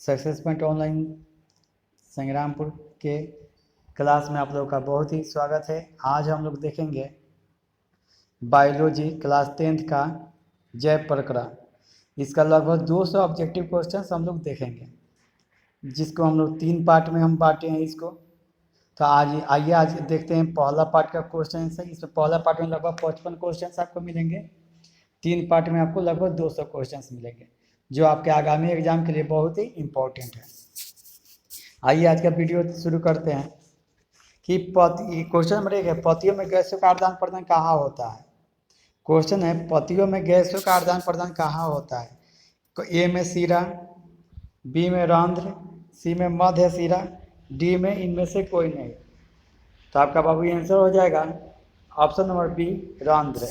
Success point online Sangrampur के class में आप लोगों का बहुत ही स्वागत है। आज हम लोग देखेंगे बायोलॉजी क्लास 10th का जैव प्रक्रिया। इसका लगभग 200 ऑब्जेक्टिव क्वेश्चन हम लोग देखेंगे, जिसको हम लोग 3 पार्ट में हम बांटे हैं इसको। तो आज देखते हैं पहला पार्ट का क्वेश्चन है। इसमें पहला पार्ट में लगभग 55 क्वेश्चन आपको मिलेंगे। 3 पार्ट में आपको लगभग 200 क्वेश्चन मिलेंगे, जो आपके आगामी एग्जाम के लिए बहुत ही इम्पोर्टेंट है। आइए आज का वीडियो शुरू करते हैं कि क्वेश्चन नंबर 1 है, पतियों में गैसों का आदान प्रदान कहाँ होता है। क्वेश्चन है, पतियों में गैसों का आदान प्रदान कहाँ होता है। तो ए में सीरा, बी में रंध्र, सी में मध्य सीरा, डी में इनमें से कोई नहीं। तो आपका बाबू आंसर हो जाएगा ऑप्शन नंबर बी, रंध्र।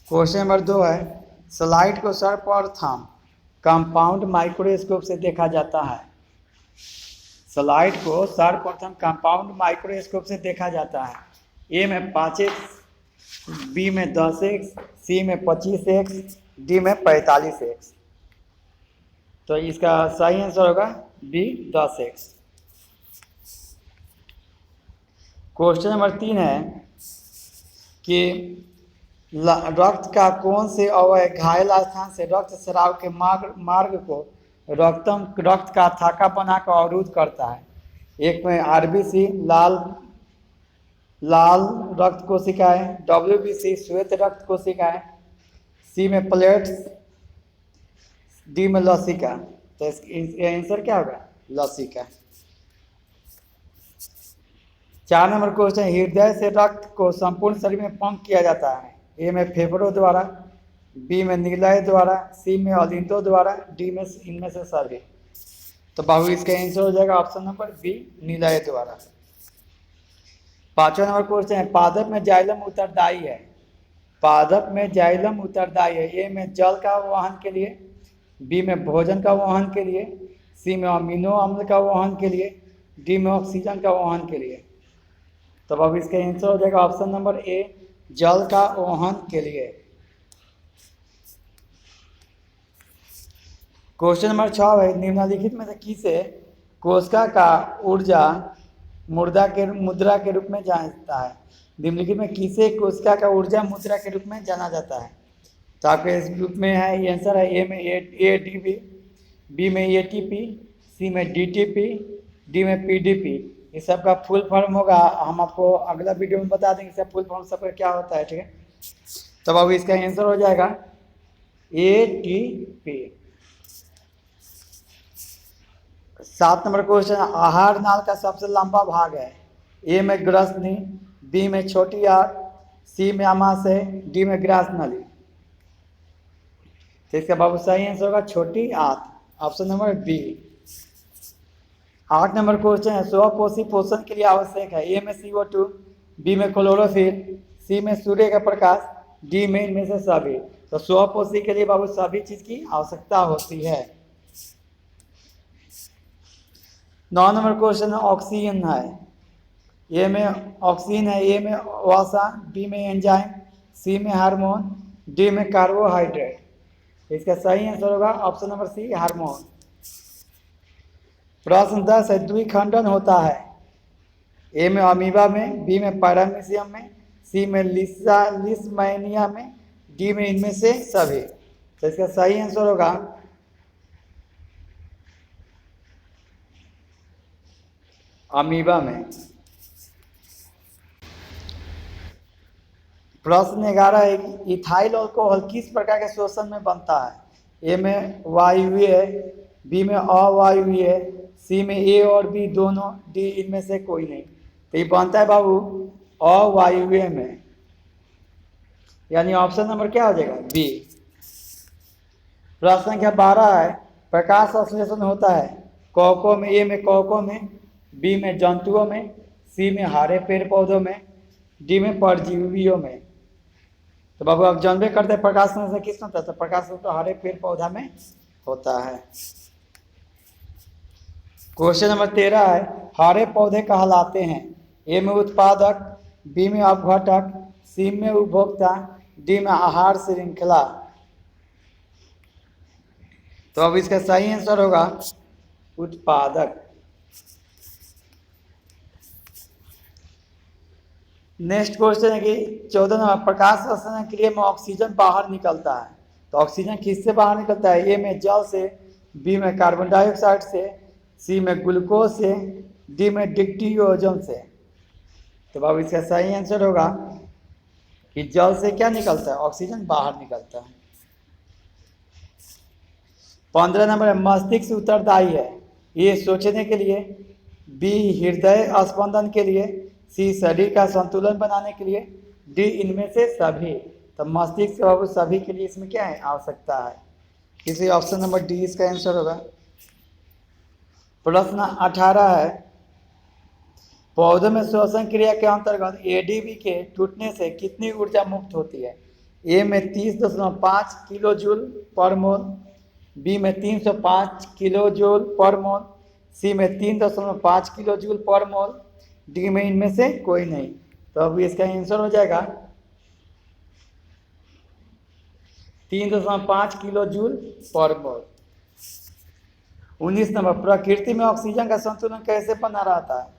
क्वेश्चन नंबर 2 है, स्लाइड को सर्वप्रथम कंपाउंड माइक्रोस्कोप से देखा जाता है। स्लाइड को सर्वप्रथम कंपाउंड माइक्रोस्कोप से देखा जाता है। ए में 5x, बी में 10x, सी में 25x, डी में 45x। तो इसका सही आंसर होगा बी, 10x। क्वेश्चन नंबर 3 है कि रक्त का कौन से अवयव घायल स्थान से रक्त स्राव के मार्ग को रक्त का थाका बनाकर अवरुद्ध करता है। एक में आरबीसी लाल रक्त कोशिकाएं, डब्ल्यूबीसी श्वेत रक्त कोशिकाएं, सी में प्लेट्स, डी में लसिका। तो इसका आंसर क्या होगा, लसिका। 4 नंबर क्वेश्चन, हृदय से रक्त को संपूर्ण शरीर में पंप किया जाता है। ए में फेफड़ों द्वारा, बी में निलय द्वारा, सी में अलिंदों द्वारा, डी में इनमें से सभी। तो बाबू इसका आंसर हो जाएगा ऑप्शन नंबर बी, निलय द्वारा। 5वां नंबर क्वेश्चन है, पादप में जाइलम उत्तरदायी है। पादप में जाइलम उत्तरदायी है। ए में जल का वहन के लिए, बी में भोजन का वहन के लिए, सी में अमीनो अम्ल का वहन के लिए, डी में ऑक्सीजन का वहन के लिए। तो अब इसका आंसर हो जाएगा ऑप्शन नंबर ए, जल का वहन के लिए। क्वेश्चन नंबर 6 है, निम्नलिखित में से किसे कोशिका का ऊर्जा मुद्रा के रूप में जाना है। निम्नलिखित में किसे कोशिका का ऊर्जा मुद्रा के रूप में जाना जाता है। तो आपके इस ग्रुप में है आंसर है, ए में एटीपी, बी में एटीपी, सी में डीटीपी, डी में पीडीपी। इस सब का फुल फॉर्म होगा, हम आपको अगला वीडियो में बता देंगे इसका फुल फॉर्म सबका क्या होता है। ठीक है, तब अब इसका आंसर हो जाएगा एटीपी। 7 नंबर क्वेश्चन, आहार नाल का सबसे लंबा भाग है। ए में ग्रसनी, बी में छोटी आंत, सी में आमाशय, डी में ग्रास नली। तो इसका बाबू सही आंसर होगा छोटी आंत, option number B. 8 number question है, स्वपोषी पोषण के लिए आवश्यक है। ए में CO2, बी में क्लोरोफिल, सी में सूर्य का प्रकाश, डी में इनमें से सभी। तो स्वपोषी के लिए बाबू सभी चीज की आवश्यकता होती है। 9 नंबर क्वेश्चन ऑक्सीजन है। ए में ऑक्सीजन है, ए में वसा, बी में एंजाइम, सी में हार्मोन, डी में कार्बोहाइड्रेट। इसका सही आंसर होगा ऑप्शन नंबर सी, हार्मोन। प्रश्न 10 है, द्विखंडन होता है। ए में अमीबा में, बी में पैरामीशियम में, सी में लिस्मैनिया में, डी में इनमें से सभी। तो इसका सही आंसर होगा अमीबा में। प्रश्न 11 है, इथाइल अल्कोहल किस प्रकार के शोषण में बनता है। ए में वायवीय, बी में अवायवीय, सी में ए और बी दोनों, डी इनमें से कोई नहीं। तो ये बनता है बाबू अवायवीय में, यानी ऑप्शन नंबर क्या हो जाएगा, बी। प्रश्न संख्या 12 है, प्रकाश संश्लेषण होता है कवकों में। ए में कवकों में, बी में जंतुओं में, सी में हरे पेड़ पौधों में, डी में परजीवियों में। तो बाबू आप जानबे करते हैं प्रकाश संश्लेषण किस में होता है। तो प्रकाश तो हरे पेड़ पौधा में होता है। क्वेश्चन नंबर 13 है, हरे पौधे कहलाते हैं। ए में उत्पादक, बी में अपघटक, सी में उपभोक्ता, डी में आहार श्रृंखला। तो अब इसका सही आंसर होगा उत्पादक। नेक्स्ट क्वेश्चन है कि 14 नंबर, प्रकाश संश्लेषण क्रिया में ऑक्सीजन बाहर निकलता है, तो ऑक्सीजन किससे बाहर निकलता है? ए में जल से, बी में कार्बन डाइऑक्साइड से, सी में ग्लूकोज से, डी में डिक्टियोजन से। तो अब इसका सही आंसर होगा कि जल से क्या निकलता है? ऑक्सीजन बाहर निकलता है। 15 नंबर, मस्तिष्क उत्तरदायी है, ए सोचने के लिए, बी हृदय स्पंदन के लिए, सी शरीर का संतुलन बनाने के लिए, डी इनमें से सभी। तो मस्तिष्क बाबू सभी के लिए इसमें क्या है? आवश्यकता है, इसी ऑप्शन नंबर डी इसका आंसर होगा। प्रश्न 18 है, पौधों में श्वसन क्रिया के अंतर्गत एडीपी के टूटने से कितनी ऊर्जा मुक्त होती है? ए में 30.5 किलो जूल पर मोल, बी में 305 किलो जूल पर मोल, सी में 3.5 किलो जूल पर मोल, डी में इनमें से कोई नहीं। तो अब इसका आंसर हो जाएगा 3.5 किलो जूल पर मोल। 19 नंबर, प्रकृति में ऑक्सीजन का संतुलन कैसे बना रहता है?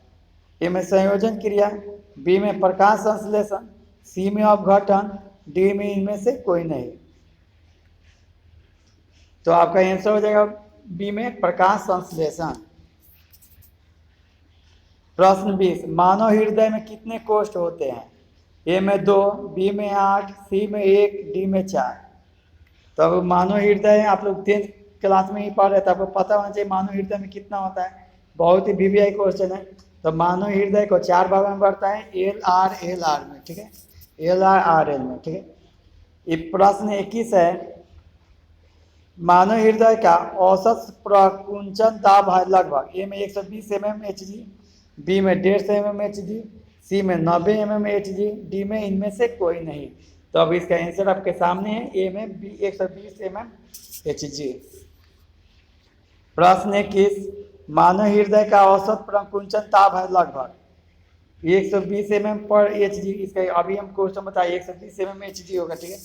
ए में संयोजन क्रिया, बी में प्रकाश संश्लेषण, सी में अपघटन, डी में इनमें से कोई नहीं। तो आपका आंसर हो जाएगा बी में प्रकाश संश्लेषण। प्रश्न 20, मानव हृदय में कितने कोष्ठ होते हैं? ए में 2, बी में 8, सी में 1, डी में 4। तो अब मानव हृदय आप लोग 10th क्लास में ही पढ़ रहे थे, आपको पता होना चाहिए मानव हृदय में कितना होता है। बहुत ही वीवीआई क्वेश्चन है। तो मानव हृदय को 4 भाग में बढ़ता है, एल आर में, ठीक है, LR में, ठीक है। ये प्रश्न 21 है, मानव हृदय का औसत प्रकुंचन दाब है लगभग। ए में 120 mmHg, बी में 150 mmHg, सी में 90 mmHg, डी में इनमें से कोई नहीं। तो अब इसका आंसर आपके सामने है, ए में 120 mmHg। प्रश्न 21, मानव हृदय का औसत प्रकुंचन दाब है लगभग 120 mm/Hg। इसका अभी हम क्वेश्चन बताइए, 120 mmHg होगा, ठीक है।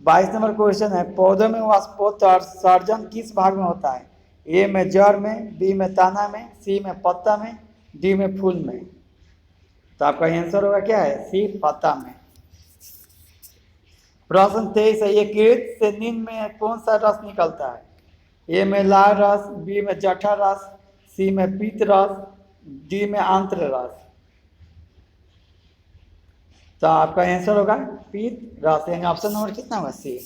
22 नंबर क्वेश्चन है, पौधों में वाष्पोत्सर्जन किस भाग में होता है? ए में जड़ में, बी में तना में, सी में पत्ता में, डी में फूल में। तो आपका आंसर होगा क्या है? सी पत्ता में। प्रश्न 23 है, यकृत से निम्न में कौन सा रस निकलता है? ए में लाल रस, बी में जठर रस, सी में पीत रस, डी में आंत्र रस। तो आपका आंसर होगा पीत रस, यानी ऑप्शन नंबर कितना होगा? सी।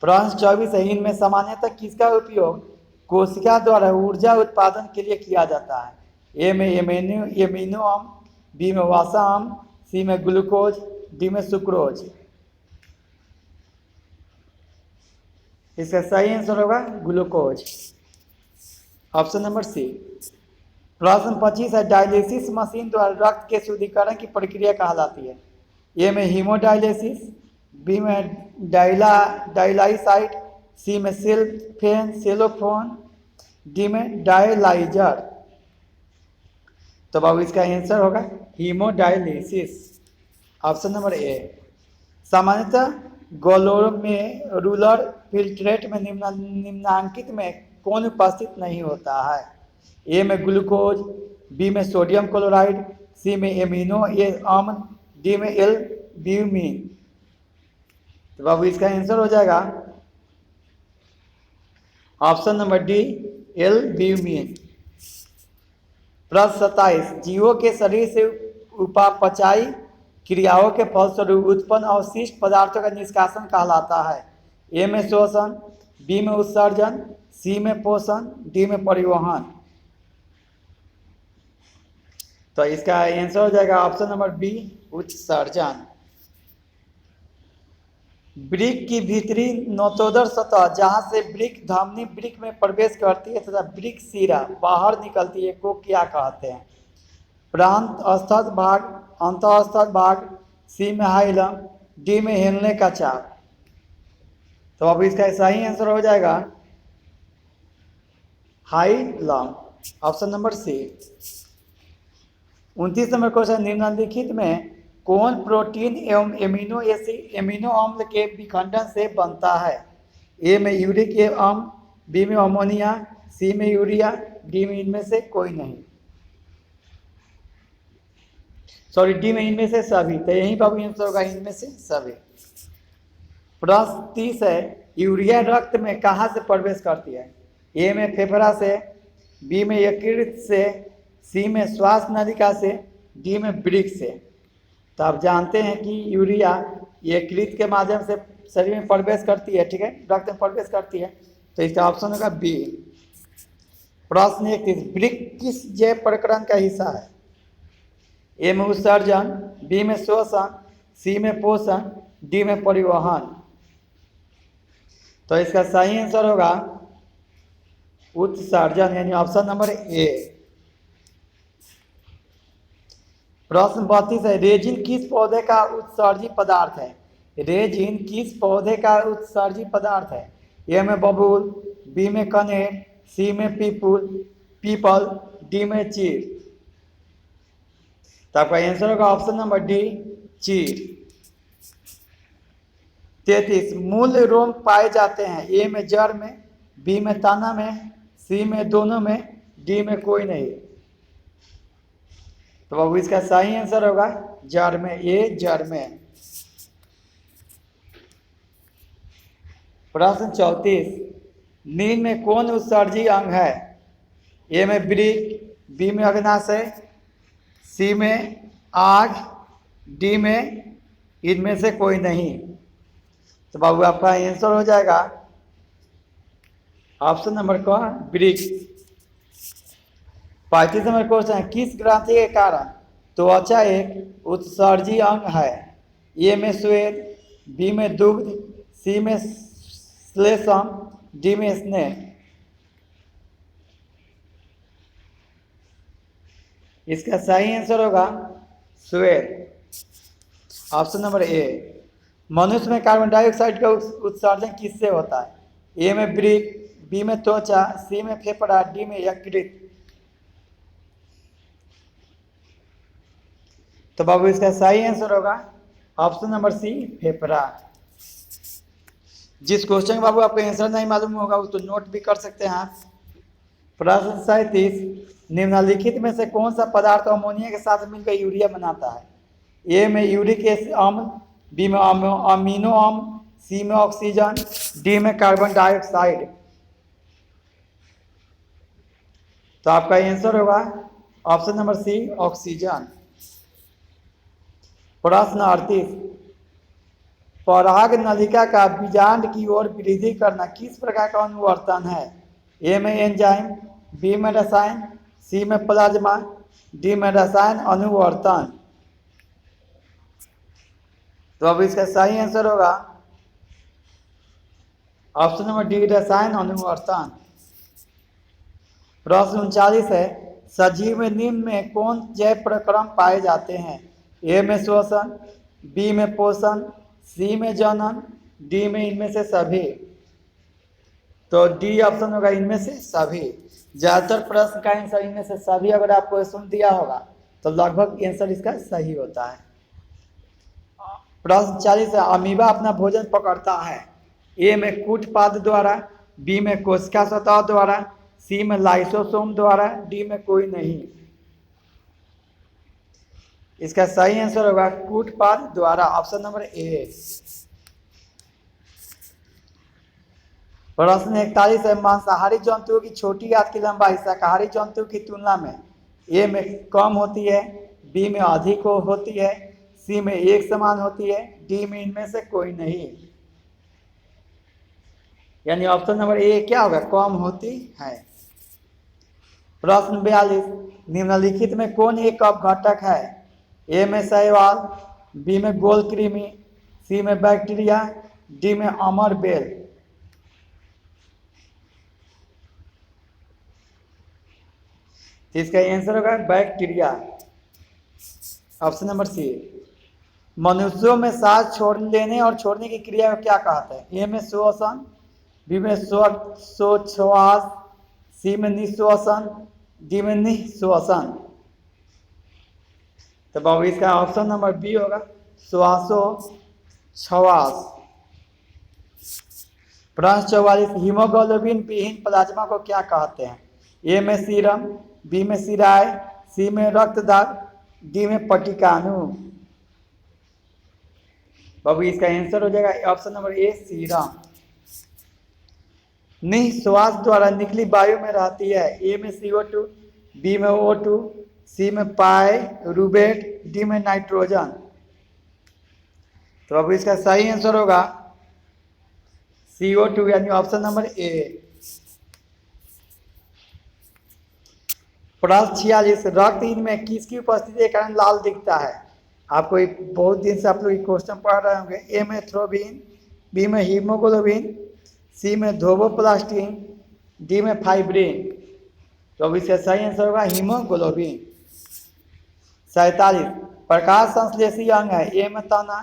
प्रश्न 24 है, इनमें सामान्यतः किसका उपयोग कोशिका द्वारा ऊर्जा उत्पादन के लिए किया जाता है? ए में एमिनो अम्ल, बी में वसा अम्ल, सी में ग्लूकोज, डी में सुक्रोज। इसका सही आंसर होगा ग्लूकोज, ऑप्शन नंबर सी। प्रश्न 25 है, डायलिसिस मशीन द्वारा रक्त के शुद्धिकरण की प्रक्रिया कहलाती है? ए में हीमोडायलिसिस, बी में डायलाइसाइट, सी में सेलोफोन, डी में डायलाइजर। तो बाबू इसका आंसर होगा हीमोडायलिसिस, ऑप्शन नंबर ए। सामान्यतः ग्लोमेरुलर फिल्ट्रेट में निम्नांकित में कौन उपस्थित नहीं होता है? ए में ग्लूकोज, बी में सोडियम क्लोराइड, सी में एमिनो अम्ल, डी में एल्ब्यूमिन। तो बाबू इसका आंसर हो जाएगा ऑप्शन नंबर डी, एल्ब्यूमिन। प्रश्न 27, जीवों के शरीर से उपापचयी क्रियाओं के फलस्वरूप उत्पन्न अवशिष्ट पदार्थों का निष्कासन कहलाता है? ए में शोषण, बी में उत्सर्जन, सी में पोषण, डी में परिवहन। तो इसका आंसर हो जाएगा ऑप्शन नंबर बी, उत्सर्जन। वृक्क की भीतरी नोतोदर सतह जहां से वृक्क धमनी वृक्क में प्रवेश करती है तथा वृक्क शिरा बाहर निकलती है को क्या कहते हैं? प्रांत स्थल भाग, अंतःस्थल भाग, सी में हाइलम, डी में हिलने का चाप। तो अब इसका सही आंसर हो जाएगा hilum, option number C. 29 number question, निम्नलिखित में कौन प्रोटीन एवं एमिनो अम्ल के विखंडन से बनता है? ए में यूरिक अम्ल, बी में अमोनिया, सी में यूरिया, डी में इनमें से कोई नहीं, सॉरी डी में इनमें से सभी। तो यही बाबू आंसर होगा इनमें से सभी। प्रश्न 30 है, यूरिया रक्त में कहाँ से प्रवेश करती है? ए में फेफड़ा से, बी में यकृत से, सी में श्वास नलिका से, डी में वृक्क से। तो आप जानते हैं कि यूरिया यकृत के माध्यम से शरीर में प्रवेश करती है, ठीक है, रक्त में प्रवेश करती है। तो इसका ऑप्शन होगा बी। प्रश्न 31, वृक्क किस जैव प्रकरण का हिस्सा है? ए में उत्सर्जन, बी में शोषण, सी में पोषण, डी में परिवहन। तो इसका सही आंसर होगा उत्सर्जन, यानी ऑप्शन नंबर ए। प्रश्न 32 है, रेजिन किस पौधे का उत्सर्जी पदार्थ है? रेजिन किस पौधे का उत्सर्जी पदार्थ है? ए में बबूल, बी में कनेर, सी में पीपल, डी में चीड़। तो आपका आंसर होगा ऑप्शन नंबर डी, चीड़। 33, मूल रोम पाए जाते हैं? ए में जड़ में, बी में तना में, सी में दोनों में, डी में कोई नहीं। तो बाबू इसका सही आंसर होगा जड़ में, ए जड़ में। प्रश्न 34, नींद में कौन उत्सर्जी अंग है? ए में वृक्क, बी में अग्नाशय, सी में आग, डी में इनमें से कोई नहीं। तो बाबू आपका आंसर हो जाएगा ऑप्शन नंबर कौन, वृक्क। 35 नंबर क्वेश्चन है, किस ग्रंथि के कारण त्वचा एक उत्सर्जी अंग है? ए में श्वेत, बी में दुग्ध, सी में श्लेष्म, डी में स्नेह। इसका सही आंसर होगा श्वेत, ऑप्शन नंबर ए। मनुष्य में कार्बन डाइऑक्साइड का उत्सर्जन किससे होता है? ए में वृक्क, बी में त्वचा, सी में फेफड़ा, डी में यकृत। तो बाबू इसका सही आंसर होगा ऑप्शन नंबर सी, फेफड़ा। जिस क्वेश्चन बाबू आपको आंसर नहीं मालूम होगा वो तो नोट भी कर सकते हैं आप। प्रश्न 37, निम्नलिखित में से कौन सा पदार्थ अमोनिया के साथ मिलकर यूरिया बनाता है? ए में यूरिक अम्ल, बी में अमीनो अम्ल, सी में ऑक्सीजन, डी में कार्बन डाइऑक्साइड। तो आपका आंसर होगा ऑप्शन नंबर सी, ऑक्सीजन। प्रश्न 38, पराग नलिका का बीजांड की ओर वृद्धि करना किस प्रकार का अनुवर्तन है? ए में एंजाइम, बी में रसायन, सी में प्लाज्मा, डी में रसायन अनुवर्तन। तो अब इसका सही आंसर होगा ऑप्शन नंबर डी, रसायन अनुवर्तन। प्रश्न 39 है, सजीव में निम्न में कौन जैव प्रक्रम पाए जाते हैं? ए में श्वसन, बी में पोषण, सी में जनन, डी में इनमें से सभी। तो डी ऑप्शन होगा इनमें से सभी। ज्यादातर प्रश्न का आंसर इनमें से सभी अगर आपको सुन दिया होगा तो लगभग आंसर इसका सही होता है। प्रश्न 40 है, अमीबा अपना भोजन पकड़ता है? ए में कूटपाद द्वारा, बी में कोशिका सतह द्वारा, सी में लाइसोसोम द्वारा, डी में कोई नहीं। इसका सही आंसर होगा कूटपाद द्वारा, ऑप्शन नंबर ए। प्रश्न 41 है, मांसाहारी जंतुओं की छोटी आंत की लंबाई शाकाहारी जंतुओं की तुलना में ए में कम होती है, बी में अधिक होती है, सी में एक समान होती है, डी में इनमें से कोई नहीं। यानी ऑप्शन नंबर ए क्या होगा, कम होती है। प्रश्न 42, निम्नलिखित में कौन एक अपघटक है? ए में शैवाल, बी में गोल कृमि, सी में बैक्टीरिया, डी में अमर बेल। इसका आंसर होगा बैक्टीरिया, ऑप्शन नंबर सी। मनुष्यों में सांस छोड़ लेने और छोड़ने की क्रिया को क्या कहते हैं? ए में श्वसन, बी में श्वास, सी में निश्वासन, डी में निश्वासन। तो बाबू इसका ऑप्शन नंबर बी होगा श्वासोच्छ्वास। प्रश्न 44, हीमोग्लोबिन विहीन प्लाज्मा को क्या कहते हैं? ए में सीरम, बी में सिराय, सी में रक्तदाब, डी में पटिकाणु। बाबू इसका आंसर हो जाएगा ऑप्शन नंबर ए सीरम। निश्वास द्वारा निकली वायु में रहती है। ए में CO2, बी में O2, सी में पाइरूवेट, डी में नाइट्रोजन। तो अब इसका सही आंसर होगा CO2 यानी ऑप्शन नंबर ए। प्रश्न 46, रक्त इनमें किसकी उपस्थिति के कारण लाल दिखता है? आपको बहुत दिन से आप लोग क्वेश्चन पढ़ रहे होंगे। ए में थ्रोबिन, बी में हीमोग्लोबिन, सी में थ्रोम्बोप्लास्टिन, डी में फाइब्रिन। तो अब इसका सही आंसर होगा हीमोग्लोबिन। 47, प्रकाश संश्लेषी अंग है। ए में तना,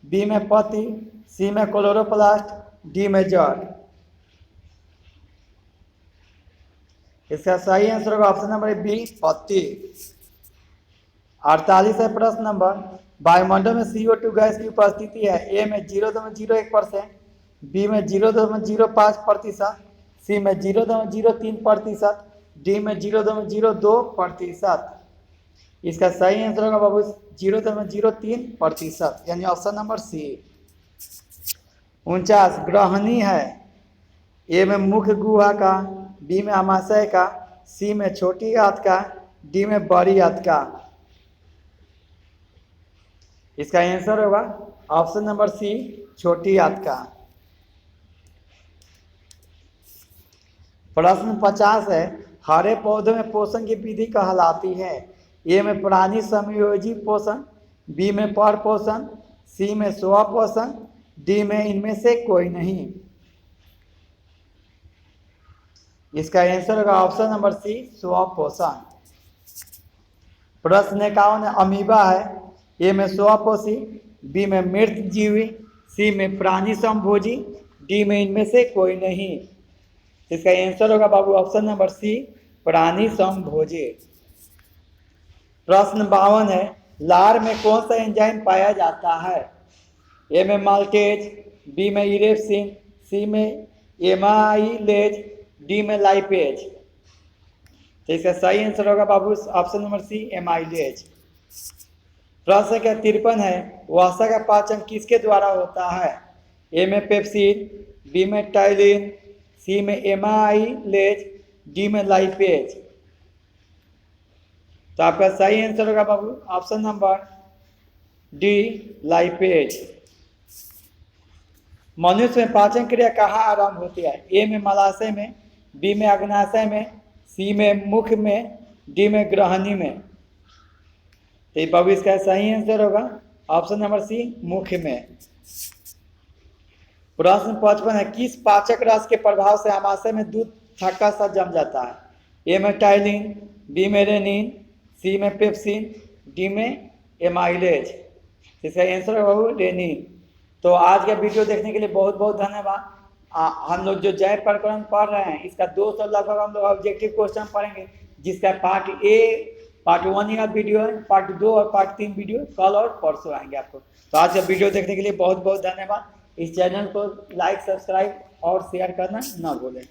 बी में पत्ती, सी में क्लोरोप्लास्ट, डी में जड़। इसका सही आंसर होगा ऑप्शन नंबर बी पत्ती। 48 है प्रश्न नंबर, वायुमंडल में CO2 गैस की उपस्थिति है। ए में 0.01%, बी में 0.05%, सी में 0.03%, डी में 0.02%। इसका सही आंसर होगा बाबू 0.03% यानी ऑप्शन नंबर सी। 49, ग्रहणी है। ए में मुख्य गुहा का, बी में आमाशय का, सी में छोटी आंत का, डी में बड़ी आंत का। इसका आंसर होगा ऑप्शन नंबर सी छोटी आंत का। प्रश्न 50 है, हरे पौधों में पोषण की विधि कहलाती है। ए में प्राणी समयोजी पोषण, बी में पर पोषण, सी में स्व पोषण, डी में इनमें से कोई नहीं। इसका आंसर होगा ऑप्शन नंबर सी स्व पोषण। प्रश्न 51, अमीबा है। ए में स्वपोषी, बी में मृत जीवी, सी में प्राणी समभोजी, डी में इनमें से कोई नहीं। इसका आंसर होगा बाबू ऑप्शन नंबर सी प्राणी समभोजी। प्रश्न 52 है, लार में कौन सा एंजाइम पाया जाता है? ए में माल्टेज, बी में इरेप्सिन, सी में एमाइलेज, डी में लाइपेज। तो इसका सही आंसर होगा बाबू ऑप्शन नंबर सी एमाइलेज। प्रश्न का 53 है, वसा का पाचन किसके द्वारा होता है? ए में पेप्सिन, बी में टाइलिन, सी में एमाइलेज, डी में लाइपेज। तो आपका सही आंसर होगा बाबू ऑप्शन नंबर डी लाइपेज। मनुष्य में पाचन क्रिया कहाँ आरंभ होती है? ए में मलाशय में, बी में अग्नाशय में, सी में मुख में, डी में ग्रहणी में। तो बाबू इसका सही आंसर होगा ऑप्शन नंबर सी मुख में। प्रश्न 55 है, किस पाचक रस के प्रभाव से आमाशय में दूध थक्का सा जम जाता है? ए में टाइलिन, बी में रेनिन, सी में पेप्सिन, डी में एमाइलेज। इसका आंसर है बाबू रेनिन। तो आज का वीडियो देखने के लिए बहुत बहुत धन्यवाद। हम लोग जो जैव प्रकरण पढ़ रहे हैं इसका 200 लगभग हम लोग ऑब्जेक्टिव क्वेश्चन पढ़ेंगे, जिसका पार्ट ए पार्ट 1 का वीडियो है, पार्ट 2 और पार्ट 3 वीडियो कल और परसों आएंगे आपको। तो आज का वीडियो देखने के लिए बहुत बहुत धन्यवाद। इस चैनल को लाइक, सब्सक्राइब और शेयर करना ना भूलें।